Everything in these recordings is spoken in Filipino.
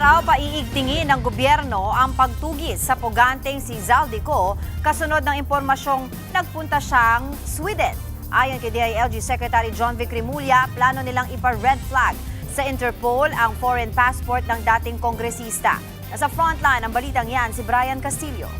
araw, paiigtingin ng gobyerno ang pagtugis sa puganteng si Zaldico kasunod ng impormasyong nagpunta siyang Sweden. Ayon kay DILG Secretary John Vic Rimulya, plano nilang ipa-red flag sa Interpol ang foreign passport ng dating kongresista. Nasa frontline ang balitang yan si Brian Castillo.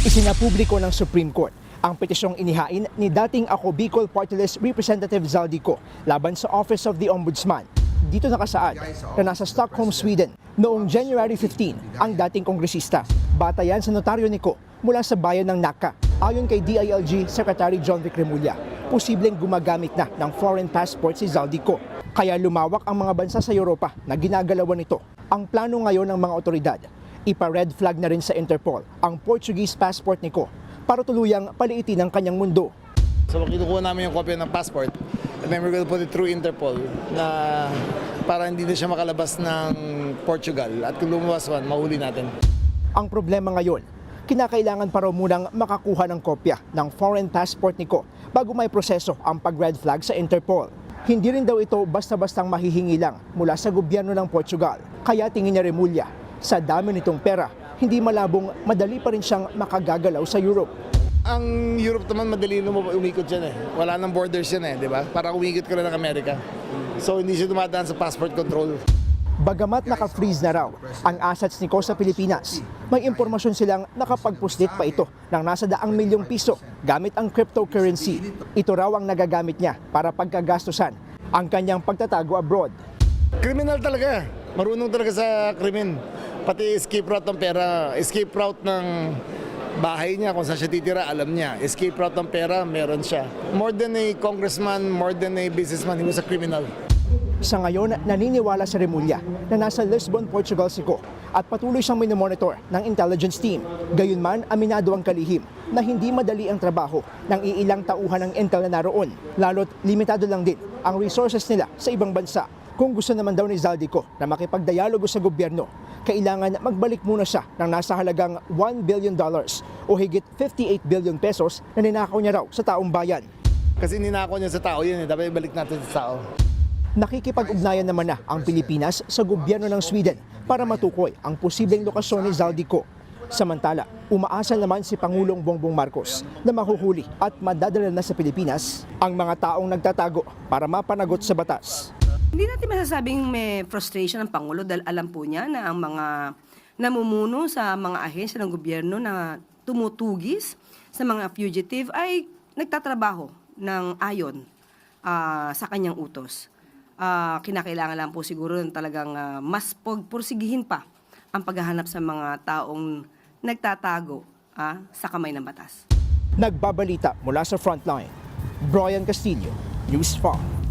Isinapubliko ng Supreme Court ang petisyong inihain ni dating Ako Bicol Party List Representative Zaldico laban sa Office of the Ombudsman. Dito nakasaad na nasa Stockholm, Sweden noong January 15 ang dating kongresista. Batayan sa notaryo niko mula sa bayan ng Naka. Ayon kay DILG Secretary John Vic Rimulya, posibleng gumagamit na ng foreign passport si Zaldico. Kaya lumawak ang mga bansa sa Europa na ginagalawan nito. Ang plano ngayon ng mga otoridad, ipa-red flag na rin sa Interpol ang Portuguese passport niko para tuluyang paliitin ang kanyang mundo. So kinukuha namin yung kopya ng passport and then we're going to put it through Interpol na para hindi na siya makalabas ng Portugal at kung lumabas man, mahuli natin. Ang problema ngayon, kinakailangan pa raw munang makakuha ng kopya ng foreign passport niko bago may proseso ang pag-red flag sa Interpol. Hindi rin daw ito basta-bastang mahihingi lang mula sa gobyerno ng Portugal. Kaya tingin niya Rimulya, sa dami nitong pera, hindi malabong madali pa rin siyang makagagalaw sa Europe. Ang Europe naman madali umikot yan eh. Wala nang borders yan eh, di ba? Para umikot ka lang ng Amerika. So hindi siya dumadaan sa passport control. Bagamat naka-freeze na raw ang assets niko sa Pilipinas, may impormasyon silang nakapag-puslit pa ito ng nasa daang milyong piso gamit ang cryptocurrency. Ito raw ang nagagamit niya para pagkagastusan ang kanyang pagtatago abroad. Criminal talaga. Marunong talaga sa krimen. Pati escape route ng pera, escape route ng bahay niya, kung saan siya titira, alam niya. Escape route ng pera, meron siya. More than a congressman, more than a businessman, he was a criminal. Sa ngayon, naniniwala si Rimulya na nasa Lisbon, Portugal siko at patuloy siyang minomonitor ng intelligence team. Gayunman, aminado ang kalihim na hindi madali ang trabaho ng iilang tauhan ng intel na naroon. Lalo't limitado lang din ang resources nila sa ibang bansa. Kung gusto naman daw ni Zaldico na makipagdialogo sa gobyerno, kailangan magbalik muna siya ng nasa halagang $1 billion o higit 58 billion pesos na ninakaw niya raw sa taong bayan. Kasi ninakaw niya sa tao yun eh, dapat ibalik natin sa tao. Nakikipag-ugnayan naman na ang Pilipinas sa gobyerno ng Sweden para matukoy ang posibleng lokasyon ni Zaldico. Samantala, umaasa naman si Pangulong Bongbong Marcos na mahuhuli at madadala na sa Pilipinas ang mga taong nagtatago para mapanagot sa batas. Hindi natin masasabing may frustration ng Pangulo dahil alam po niya na ang mga namumuno sa mga ahensya ng gobyerno na tumutugis sa mga fugitive ay nagtatrabaho ng ayon sa kanyang utos. Kinakailangan lang po siguro talagang mas pursigihin pa ang paghahanap sa mga taong nagtatago sa kamay ng batas. Nagbabalita mula sa frontline, Brian Castillo, News 5.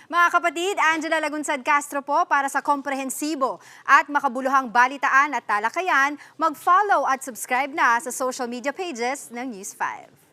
Mga kapatid, Angela Lagunsad Castro po para sa komprehensibo at makabuluhang balitaan at talakayan. Mag-follow at subscribe na sa social media pages ng News 5.